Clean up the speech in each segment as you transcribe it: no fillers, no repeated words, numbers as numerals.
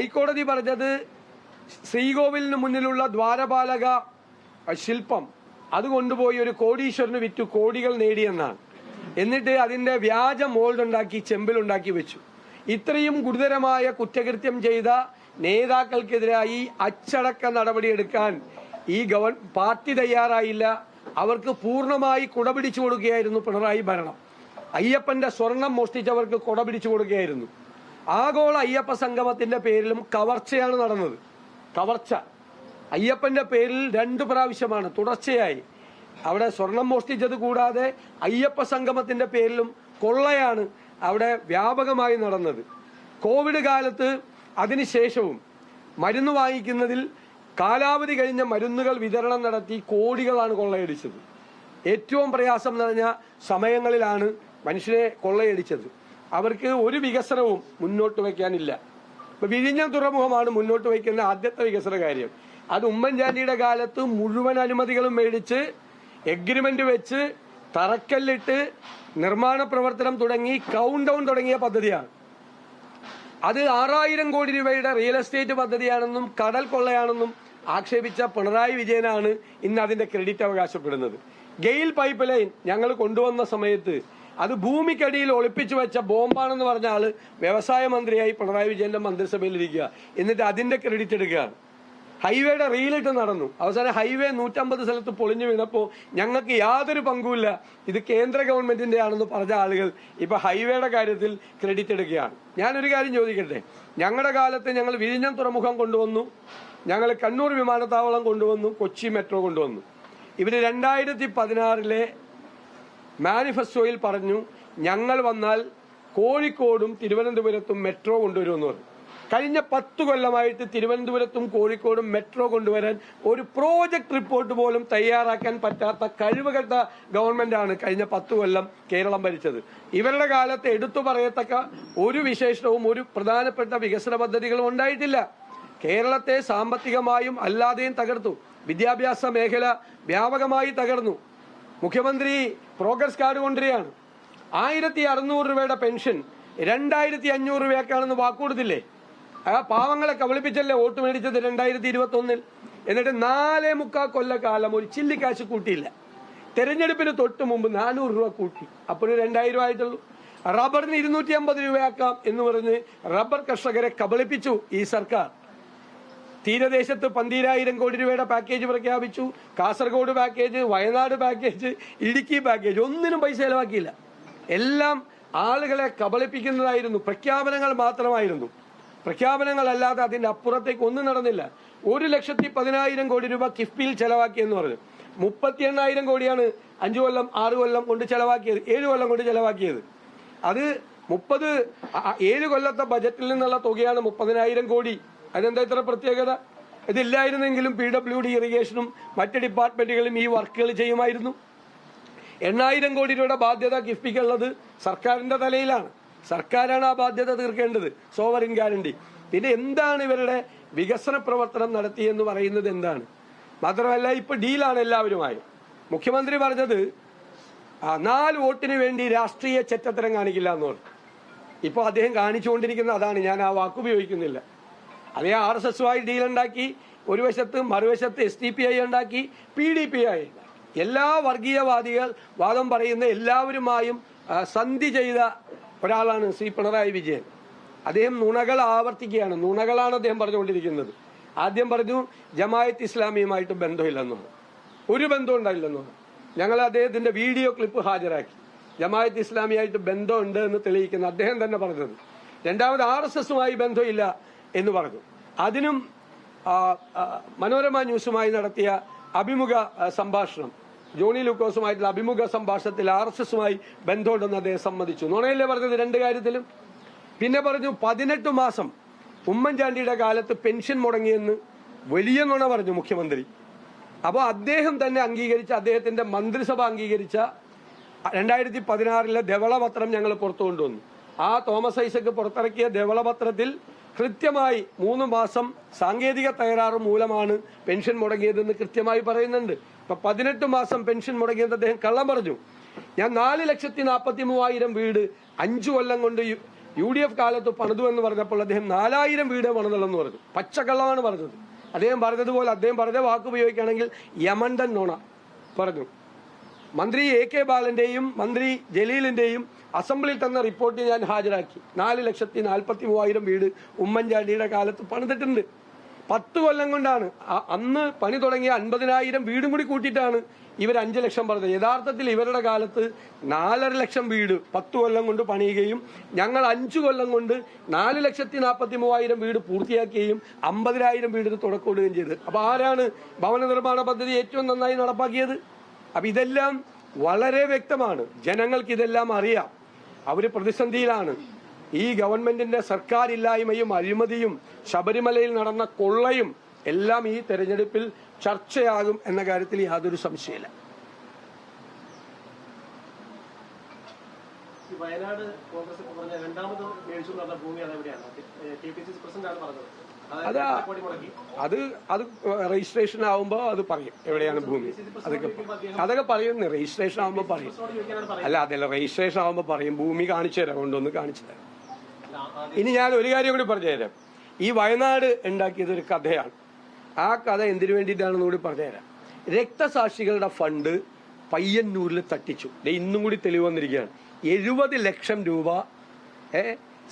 ഹൈക്കോടതി പറഞ്ഞത് ശ്രീകോവിലിന് മുന്നിലുള്ള ദ്വാരപാലക ശില്പം അത് കൊണ്ടുപോയി ഒരു കോടീശ്വരന് വിറ്റു കോടികൾ നേടിയെന്നാണ്. എന്നിട്ട് അതിന്റെ വ്യാജ മോൾഡ് ഉണ്ടാക്കി ചെമ്പിലുണ്ടാക്കി വെച്ചു. ഇത്രയും ഗുരുതരമായ കുറ്റകൃത്യം ചെയ്ത നേതാക്കൾക്കെതിരായി അച്ചടക്ക നടപടിയെടുക്കാൻ ഈ പാർട്ടി തയ്യാറായില്ല. അവർക്ക് പൂർണ്ണമായി കുടപിടിച്ചു കൊടുക്കുകയായിരുന്നു പിണറായി ഭരണം. അയ്യപ്പന്റെ സ്വർണം മോഷ്ടിച്ചവർക്ക് കുടപിടിച്ചു കൊടുക്കുകയായിരുന്നു. ആഗോള അയ്യപ്പ സംഗമത്തിന്റെ പേരിലും കവർച്ചയാണ് നടന്നത്. കവർച്ച അയ്യപ്പന്റെ പേരിൽ 2 പ്രാവശ്യമാണ് തുടർച്ചയായി. അവിടെ സ്വർണം മോഷ്ടിച്ചത് കൂടാതെ അയ്യപ്പ സംഗമത്തിന്റെ പേരിലും കൊള്ളയാണ് അവിടെ വ്യാപകമായി നടന്നത്. കോവിഡ് കാലത്ത് അതിനുശേഷവും മരുന്ന് വാങ്ങിക്കുന്നതിൽ കാലാവധി കഴിഞ്ഞ മരുന്നുകൾ വിതരണം നടത്തി കോടികളാണ് കൊള്ളയടിച്ചത്. ഏറ്റവും പ്രയാസം നിറഞ്ഞ സമയങ്ങളിലാണ് മനുഷ്യരെ കൊള്ളയടിച്ചത്. അവർക്ക് ഒരു വികസനവും മുന്നോട്ട് വയ്ക്കാനില്ല. ഇപ്പൊ വിഴിഞ്ഞം തുറമുഖമാണ് മുന്നോട്ട് വയ്ക്കുന്ന ആദ്യത്തെ വികസന കാര്യം. അത് ഉമ്മൻചാണ്ടിയുടെ കാലത്ത് മുഴുവൻ അനുമതികളും മേടിച്ച് എഗ്രിമെന്റ് വെച്ച് തറക്കല്ലിട്ട് നിർമ്മാണ പ്രവർത്തനം തുടങ്ങി കൗണ്ട് ഡൗൺ തുടങ്ങിയ പദ്ധതിയാണ്. അത് 6000 കോടി രൂപയുടെ റിയൽ എസ്റ്റേറ്റ് പദ്ധതിയാണെന്നും കടൽ കൊള്ളയാണെന്നും ആക്ഷേപിച്ച പിണറായി വിജയനാണ് ഇന്ന് അതിന്റെ ക്രെഡിറ്റ് അവകാശപ്പെടുന്നത്. ഗെയിൽ പൈപ്പ് ലൈൻ ഞങ്ങൾ കൊണ്ടുവന്ന സമയത്ത് അത് ഭൂമിക്കടിയിൽ ഒളിപ്പിച്ചു വെച്ച ബോംബാണെന്ന് പറഞ്ഞ ആള് വ്യവസായ മന്ത്രിയായി പിണറായി വിജയന്റെ മന്ത്രിസഭയിൽ ഇരിക്കുക. എന്നിട്ട് അതിന്റെ ക്രെഡിറ്റ് എടുക്കുകയാണ്. ഹൈവേയുടെ റീലിട്ട് നടന്നു. അവസാനം ഹൈവേ 150 സ്ഥലത്ത് പൊളിഞ്ഞു വീണപ്പോൾ ഞങ്ങൾക്ക് യാതൊരു പങ്കുമില്ല, ഇത് കേന്ദ്ര ഗവൺമെന്റിന്റെ ആണെന്ന് പറഞ്ഞ ആളുകൾ ഇപ്പൊ ഹൈവേയുടെ കാര്യത്തിൽ ക്രെഡിറ്റ് എടുക്കുകയാണ്. ഞാനൊരു കാര്യം ചോദിക്കട്ടെ, ഞങ്ങളുടെ കാലത്ത് ഞങ്ങൾ വിഴിഞ്ഞം തുറമുഖം കൊണ്ടുവന്നു, ഞങ്ങൾ കണ്ണൂർ വിമാനത്താവളം കൊണ്ടുവന്നു, കൊച്ചി മെട്രോ കൊണ്ടുവന്നു. ഇവര് 2016 മാനിഫെസ്റ്റോയിൽ പറഞ്ഞു ഞങ്ങൾ വന്നാൽ കോഴിക്കോടും തിരുവനന്തപുരത്തും മെട്രോ കൊണ്ടുവരുമെന്ന് പറഞ്ഞു. കഴിഞ്ഞ 10 കൊല്ലമായിട്ട് തിരുവനന്തപുരത്തും കോഴിക്കോടും മെട്രോ കൊണ്ടുവരാൻ ഒരു പ്രോജക്ട് റിപ്പോർട്ട് പോലും തയ്യാറാക്കാൻ പറ്റാത്ത കഴിവുകെട്ട ഗവൺമെന്റാണ് കഴിഞ്ഞ 10 കൊല്ലം കേരളം ഭരിച്ചത്. ഇവരുടെ കാലത്ത് എടുത്തു പറയത്തക്ക ഒരു വിശേഷണവും ഒരു പ്രധാനപ്പെട്ട വികസന പദ്ധതികളും ഉണ്ടായിട്ടില്ല. കേരളത്തെ സാമ്പത്തികമായും അല്ലാതെയും തകർത്തു. വിദ്യാഭ്യാസ മേഖല വ്യാപകമായി തകർന്നു. മുഖ്യമന്ത്രി പ്രോഗ്രസ് കാർഡ് കൊണ്ടുവരികയാണ്. 1600 രൂപയുടെ പെൻഷൻ 2500 രൂപയൊക്കെയാണെന്ന് വാക്കുകൊടുത്തില്ലേ? ആ പാവങ്ങളെ കബളിപ്പിച്ചല്ലേ വോട്ട് മേടിച്ചത് 2021. എന്നിട്ട് 4.25 കൊല്ലക്കാലം ഒരു ചില്ലിക്കാശ് കൂട്ടിയില്ല. തെരഞ്ഞെടുപ്പിന് തൊട്ട് മുമ്പ് 400 രൂപ കൂട്ടി, അപ്പോഴും 2000 ആയിട്ടുള്ളൂ. റബ്ബറിന് 250 രൂപയാക്കാം എന്ന് പറഞ്ഞ് റബ്ബർ കർഷകരെ കബളിപ്പിച്ചു ഈ സർക്കാർ. തീരദേശത്ത് 12,000 കോടി രൂപയുടെ പാക്കേജ് പ്രഖ്യാപിച്ചു. Kasaragod package, Wayanad package, Idukki package, ഒന്നിനും പൈസ ചെലവാക്കിയില്ല. എല്ലാം ആളുകളെ കബളിപ്പിക്കുന്നതായിരുന്നു. പ്രഖ്യാപനങ്ങൾ മാത്രമായിരുന്നു. പ്രഖ്യാപനങ്ങളല്ലാതെ അതിന്റെ അപ്പുറത്തേക്ക് ഒന്നും നടന്നില്ല. 1,10,000 കോടി രൂപ കിഫ്ബിയിൽ ചെലവാക്കിയെന്ന് പറഞ്ഞു. 38,000 കോടിയാണ് 5 കൊല്ലം 6 കൊല്ലം കൊണ്ട് ചെലവാക്കിയത്, 7 കൊല്ലം കൊണ്ട് ചെലവാക്കിയത്. അത് 7 കൊല്ലത്തെ ബജറ്റിൽ നിന്നുള്ള തുകയാണ് 30,000 കോടി. അതിനെന്താ ഇത്ര പ്രത്യേകത? ഇതില്ലായിരുന്നെങ്കിലും PWD ഇറിഗേഷനും മറ്റ് ഡിപ്പാർട്ട്മെന്റുകളും ഈ വർക്കുകൾ ചെയ്യുമായിരുന്നു. 8,000 കോടി രൂപയുടെ ബാധ്യത കിഫ്ബിക്കുള്ളത് സർക്കാരിന്റെ തലയിലാണ്. സർക്കാരാണ് ആ ബാധ്യത തീർക്കേണ്ടത്, സോവറിൻ ഗ്യാരണ്ടി. പിന്നെ എന്താണ് ഇവരുടെ വികസന പ്രവർത്തനം നടത്തിയെന്ന് പറയുന്നത് എന്താണ്? മാത്രമല്ല ഇപ്പൊ ഡീലാണ് എല്ലാവരുമായി. മുഖ്യമന്ത്രി പറഞ്ഞത് 4 വോട്ടിന് വേണ്ടി രാഷ്ട്രീയ ചെറ്റത്തരം കാണിക്കില്ല എന്ന് പറഞ്ഞു. ഇപ്പൊ അദ്ദേഹം കാണിച്ചുകൊണ്ടിരിക്കുന്ന അതാണ്. ഞാൻ ആ വാക്കുപയോഗിക്കുന്നില്ല. അതേ RSSുമായി ഡീലുണ്ടാക്കി, ഒരു വശത്ത് മറുവശത്ത് SDPI ഉണ്ടാക്കി, PDPI ഉണ്ടാക്കി. എല്ലാ വർഗീയവാദികൾ വാദം പറയുന്ന എല്ലാവരുമായും സന്ധി ചെയ്ത ഒരാളാണ് ശ്രീ പിണറായി വിജയൻ. അദ്ദേഹം നുണകൾ ആവർത്തിക്കുകയാണ്. നുണകളാണ് അദ്ദേഹം പറഞ്ഞുകൊണ്ടിരിക്കുന്നത്. ആദ്യം പറഞ്ഞു ജമായത്ത് ഇസ്ലാമിയുമായിട്ട് ബന്ധമില്ലെന്നാണ്. ഒരു ബന്ധം ഉണ്ടായില്ലെന്നാണ്. ഞങ്ങൾ അദ്ദേഹത്തിന്റെ വീഡിയോ ക്ലിപ്പ് ഹാജരാക്കി. ജമായത്ത് ഇസ്ലാമിയായിട്ട് ബന്ധമുണ്ട് എന്ന് തെളിയിക്കുന്ന അദ്ദേഹം തന്നെ പറഞ്ഞത്. രണ്ടാമത് RSSുമായി ബന്ധമില്ല എന്ന് പറഞ്ഞു. അതിനും മനോരമ ന്യൂസുമായി നടത്തിയ അഭിമുഖ സംഭാഷണം, ജോണി ലൂക്കോസുമായിട്ടുള്ള അഭിമുഖ സംഭാഷണത്തിൽ RSSുമായി ബന്ധമുണ്ടെന്ന് അദ്ദേഹം സമ്മതിച്ചു. നുണയല്ലേ പറഞ്ഞത് 2 കാര്യത്തിലും? പിന്നെ പറഞ്ഞു 18 മാസം ഉമ്മൻചാണ്ടിയുടെ കാലത്ത് പെൻഷൻ മുടങ്ങിയെന്ന് വലിയ നുണ പറഞ്ഞു മുഖ്യമന്ത്രി. അപ്പോൾ അദ്ദേഹം തന്നെ അംഗീകരിച്ച, അദ്ദേഹത്തിന്റെ മന്ത്രിസഭ അംഗീകരിച്ച 2016 ധവളപത്രം ഞങ്ങൾ പുറത്തു കൊണ്ടുവന്നു. ആ തോമസ് ഐസക് പുറത്തിറക്കിയ ധവളപത്രത്തിൽ കൃത്യമായി 3 മാസം സാങ്കേതിക തകരാറ് മൂലമാണ് പെൻഷൻ മുടങ്ങിയതെന്ന് കൃത്യമായി പറയുന്നുണ്ട്. ഇപ്പൊ 18 മാസം പെൻഷൻ മുടങ്ങിയത് അദ്ദേഹം കള്ളം പറഞ്ഞു. ഞാൻ 4,43,000 വീട് 5 കൊല്ലം കൊണ്ട് UDF കാലത്ത് പണിതു എന്ന് പറഞ്ഞപ്പോൾ അദ്ദേഹം 4000 വീട് പണിതുള്ളെന്ന് പറഞ്ഞു. പച്ചക്കള്ളമാണ് പറഞ്ഞത്. അദ്ദേഹം പറഞ്ഞതുപോലെ അദ്ദേഹം പറഞ്ഞ വാക്ക് ഉപയോഗിക്കുകയാണെങ്കിൽ യമണ്ടൻ നോണ പറഞ്ഞു. മന്ത്രി AK ബാലന്റെയും മന്ത്രി ജലീലിന്റെയും അസംബ്ലിയിൽ തന്ന റിപ്പോർട്ട് ഞാൻ ഹാജരാക്കി. 4,43,000 വീട് ഉമ്മൻചാണ്ടിയുടെ കാലത്ത് പണിതിട്ടുണ്ട്. 10 കൊല്ലം കൊണ്ടാണ്. അന്ന് പണി തുടങ്ങിയ 50,000 വീടും കൂടി കൂട്ടിയിട്ടാണ് ഇവർ 5 ലക്ഷം പറഞ്ഞത്. യഥാർത്ഥത്തിൽ ഇവരുടെ കാലത്ത് 4.5 ലക്ഷം വീട് 10 കൊല്ലം കൊണ്ട് പണിയുകയും ഞങ്ങൾ 5 കൊല്ലം കൊണ്ട് 4,43,000 വീട് പൂർത്തിയാക്കുകയും 50,000 വീടിന് തുടക്കമിടുകയും ചെയ്തത്. അപ്പൊ ആരാണ് ഭവന നിർമ്മാണ പദ്ധതി ഏറ്റവും നന്നായി നടപ്പാക്കിയത്? അപ്പൊ ഇതെല്ലാം വളരെ വ്യക്തമാണ്. ജനങ്ങൾക്ക് ഇതെല്ലാം അറിയാം. അവര് പ്രതിസന്ധിയിലാണ്. ഈ ഗവൺമെന്റിന്റെ സർക്കാരില്ലായ്മയും അഴിമതിയും ശബരിമലയിൽ നടന്ന കൊള്ളയും എല്ലാം ഈ തെരഞ്ഞെടുപ്പിൽ ചർച്ചയാകും എന്ന കാര്യത്തിൽ യാതൊരു സംശയമില്ല. വയനാട് കോൺഗ്രസ് പറഞ്ഞ രണ്ടാമത് മേടിച്ചു നടന്ന ഭൂമി അതെവിടെയാണ്? KPCC പ്രസിഡന്റാണ് പറഞ്ഞത്. അത് രജിസ്ട്രേഷൻ ആവുമ്പോൾ അത് പറയും എവിടെയാണ് ഭൂമി. അതൊക്കെ പറയും. രജിസ്ട്രേഷൻ ആവുമ്പോൾ പറയും. അല്ല, അതല്ല, രജിസ്ട്രേഷൻ ആവുമ്പോൾ പറയും. ഭൂമി കാണിച്ചു തരാം, കൊണ്ടൊന്ന് കാണിച്ചു തരാം. ഇനി ഞാൻ ഒരു കാര്യം കൂടി പറഞ്ഞുതരാം. ഈ വയനാട് ഉണ്ടാക്കിയത് ഒരു കഥയാണ്. ആ കഥ എന്തിനു വേണ്ടിയിട്ടാണെന്ന് കൂടി പറഞ്ഞുതരാം. രക്തസാക്ഷികളുടെ ഫണ്ട് പയ്യന്നൂരിൽ തട്ടിച്ചു. ഇന്നും കൂടി തെളിവ് വന്നിരിക്കുകയാണ്. 70 ലക്ഷം രൂപ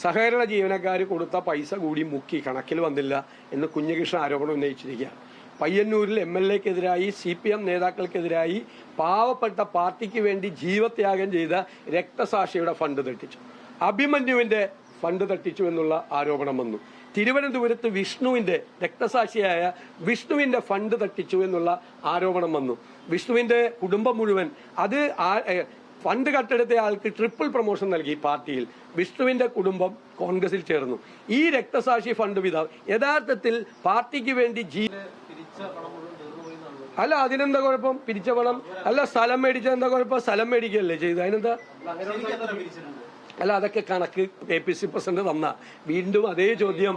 സഹകരണ ജീവനക്കാർ കൊടുത്ത പൈസ കൂടി മുക്കി, കണക്കിൽ വന്നില്ല എന്ന് കുഞ്ഞകൃഷ്ണൻ ആരോപണം ഉന്നയിച്ചിരിക്കുകയാണ്. പയ്യന്നൂരിൽ MLA-ക്കെതിരായി CPM നേതാക്കൾക്കെതിരായി പാവപ്പെട്ട പാർട്ടിക്ക് വേണ്ടി ജീവത്യാഗം ചെയ്ത രക്തസാക്ഷിയുടെ ഫണ്ട് തട്ടിച്ചു. അഭിമന്യുവിന്റെ ഫണ്ട് തട്ടിച്ചു എന്നുള്ള ആരോപണം വന്നു. തിരുവനന്തപുരത്ത് വിഷ്ണുവിന്റെ രക്തസാക്ഷിയായ വിഷ്ണുവിന്റെ ഫണ്ട് തട്ടിച്ചു എന്നുള്ള ആരോപണം വന്നു. വിഷ്ണുവിന്റെ കുടുംബം മുഴുവൻ അത് ഫണ്ട് കട്ടെടുത്ത ആൾക്ക് ട്രിപ്പിൾ പ്രൊമോഷൻ നൽകി പാർട്ടിയിൽ. വിഷ്ണുവിന്റെ കുടുംബം കോൺഗ്രസിൽ ചേർന്നു. ഈ രക്തസാക്ഷി ഫണ്ട് പിതാവ് യഥാർത്ഥത്തിൽ പാർട്ടിക്ക് വേണ്ടി അല്ല, അതിനെന്താ കുഴപ്പം? പിരിച്ച പണം അല്ല, സ്ഥലം മേടിച്ച എന്താ കുഴപ്പം? സ്ഥലം മേടിക്കല്ലേ ചെയ്ത്, അതിനെന്താ? അല്ല, അതൊക്കെ കണക്ക് KPCC പ്രസിഡന്റ് തന്ന. വീണ്ടും അതേ ചോദ്യം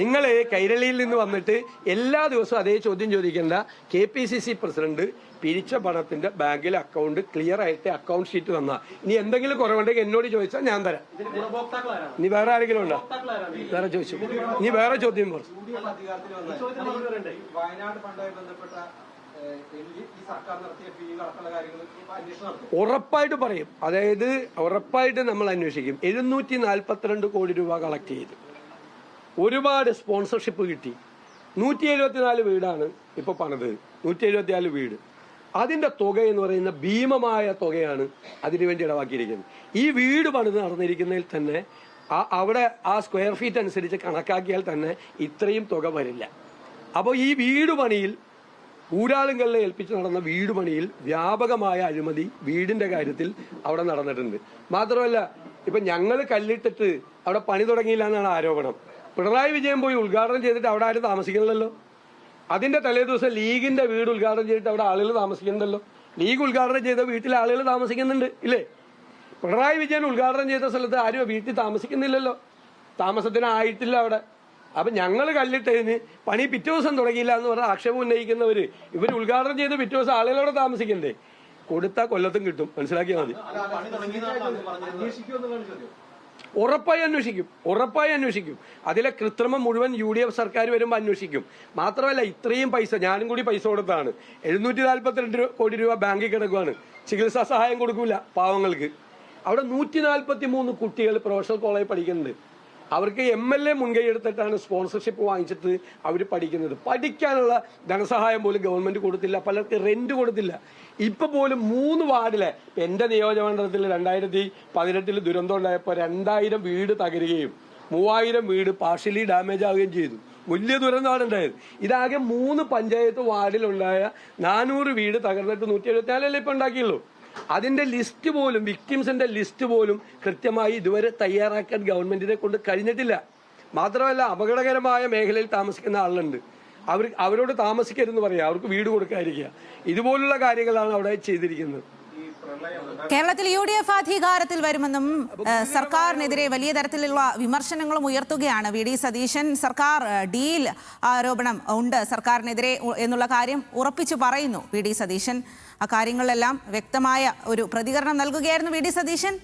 നിങ്ങൾ കൈരളിയിൽ നിന്ന് വന്നിട്ട് എല്ലാ ദിവസവും അതേ ചോദ്യം ചോദിക്കേണ്ട. KPCC പ്രസിഡന്റ് പിരിച്ച പണത്തിന്റെ ബാങ്കിലെ അക്കൗണ്ട് ക്ലിയർ ആയിട്ട് അക്കൗണ്ട് ഷീറ്റ് തന്ന. ഇനി എന്തെങ്കിലും കുറവുണ്ടെങ്കിൽ എന്നോട് ചോദിച്ചാൽ ഞാൻ തരാം. ഇനി വേറെ ആരെങ്കിലും ഉണ്ടോ? വേറെ ചോദിച്ചു. ഇനി വേറെ ചോദ്യം പറഞ്ഞു. ഉറപ്പായിട്ട് പറയും. അതായത് ഉറപ്പായിട്ട് നമ്മൾ അന്വേഷിക്കും. 742 കോടി രൂപ കളക്ട് ചെയ്തു. ഒരുപാട് സ്പോൺസർഷിപ്പ് കിട്ടി. 174 വീടാണ് ഇപ്പൊ പണിത്. 174 വീട്. അതിന്റെ തുക എന്ന് പറയുന്ന ഭീമമായ തുകയാണ് അതിനുവേണ്ടി ഇടവാക്കിയിരിക്കുന്നത്. ഈ വീട് പണിത് നടന്നിരിക്കുന്നതിൽ തന്നെ അവിടെ ആ സ്ക്വയർ ഫീറ്റ് അനുസരിച്ച് കണക്കാക്കിയാൽ തന്നെ ഇത്രയും തുക വരില്ല. അപ്പോൾ ഈ വീട് പണിയിൽ ഊരാളുകളിലെ ഏൽപ്പിച്ച് നടന്ന വീട് പണിയിൽ വ്യാപകമായ അഴിമതി വീടിന്റെ കാര്യത്തിൽ അവിടെ നടന്നിട്ടുണ്ട്. മാത്രമല്ല, ഇപ്പൊ ഞങ്ങൾ കല്ലിട്ടിട്ട് അവിടെ പണി തുടങ്ങിയില്ല എന്നാണ് ആരോപണം. പിണറായി വിജയൻ പോയി ഉദ്ഘാടനം ചെയ്തിട്ട് അവിടെ ആരും താമസിക്കുന്നില്ലല്ലോ. അതിന്റെ തലേ ദിവസം ലീഗിന്റെ വീട് ഉദ്ഘാടനം ചെയ്തിട്ട് അവിടെ ആളുകൾ താമസിക്കുന്നുണ്ടല്ലോ. ലീഗ് ഉദ്ഘാടനം ചെയ്ത വീട്ടിൽ ആളുകൾ താമസിക്കുന്നുണ്ട് ഇല്ലേ? പിണറായി വിജയൻ ഉദ്ഘാടനം ചെയ്ത സ്ഥലത്ത് ആരും വീട്ടിൽ താമസിക്കുന്നില്ലല്ലോ. താമസത്തിനായിട്ടില്ല അവിടെ. അപ്പൊ ഞങ്ങൾ കല്ലിട്ടതിന് പണി പിറ്റേ ദിവസം തുടങ്ങിയില്ല എന്ന് പറഞ്ഞ ആക്ഷേപം ഉന്നയിക്കുന്നവര് ഇവർ ഉദ്ഘാടനം ചെയ്ത് പിറ്റേ ദിവസം ആളുകളോട് താമസിക്കണ്ടേ? കൊടുത്താൽ കൊല്ലത്തും കിട്ടും, മനസ്സിലാക്കിയാൽ മതി. ഉറപ്പായി അന്വേഷിക്കും. അതിലെ കൃത്രിമം മുഴുവൻ UDF സർക്കാർ വരുമ്പോൾ അന്വേഷിക്കും. മാത്രമല്ല, ഇത്രയും പൈസ ഞാനും കൂടി പൈസ കൊടുത്താണ്. 742 കോടി രൂപ ബാങ്കിൽ കിടക്കുവാണ്. ചികിത്സാ സഹായം കൊടുക്കൂല പാവങ്ങൾക്ക്. അവിടെ 143 കുട്ടികൾ പ്രൊഫഷണൽ കോളേജിൽ പഠിക്കുന്നുണ്ട്. അവർക്ക് MLA മുൻകൈ എടുത്തിട്ടാണ് സ്പോൺസർഷിപ്പ് വാങ്ങിച്ചിട്ട് അവർ പഠിക്കുന്നത്. പഠിക്കാനുള്ള ധനസഹായം പോലും ഗവൺമെന്റ് കൊടുത്തില്ല. പലർക്ക് റെന്റ് കൊടുത്തില്ല. ഇപ്പൊ പോലും 3 വാർഡിലെ എന്റെ നിയോജകമണ്ഡലത്തിൽ 2018 ദുരന്തം ഉണ്ടായപ്പോൾ 2000 വീട് തകരുകയും 3000 വീട് പാർഷ്യലി ഡാമേജ് ആവുകയും ചെയ്തു. വലിയ ദുരന്തമാണ് ഉണ്ടായത്. ഇതാകെ 3 പഞ്ചായത്ത് വാർഡിലുണ്ടായ 400 വീട് തകർന്നിട്ട് 174 ഇപ്പൊ ഉണ്ടാക്കിയുള്ളൂ. അതിന്റെ ലിസ്റ്റ് പോലും, വിക്ടിംസിന്റെ ലിസ്റ്റ് പോലും കൃത്യമായി ഇതുവരെ തയ്യാറാക്കാൻ ഗവൺമെന്റിനെ കൊണ്ട് കഴിഞ്ഞിട്ടില്ല. മാത്രമല്ല, അപകടകരമായ മേഖലയിൽ താമസിക്കുന്ന ആളുണ്ട്. അവരോട് താമസിക്കരുതെന്ന് പറയാം, അവർക്ക് വീട് കൊടുക്കാതിരിക്കുക. ഇതുപോലുള്ള കാര്യങ്ങളാണ് അവിടെ ചെയ്തിരിക്കുന്നത്. കേരളത്തിൽ UDF അധികാരത്തിൽ വരുമെന്നും സർക്കാരിനെതിരെ വലിയ തരത്തിലുള്ള വിമർശനങ്ങളും ഉയർത്തുകയാണ് VD സതീശൻ. സർക്കാർ ഡീൽ ആരോപണം ഉണ്ട് സർക്കാരിനെതിരെ എന്നുള്ള കാര്യം ഉറപ്പിച്ചു പറയുന്നു VD സതീശൻ. ആ കാര്യങ്ങളിലെല്ലാം വ്യക്തമായ ഒരു പ്രതികരണം നൽകുകയായിരുന്നു VD സതീശൻ.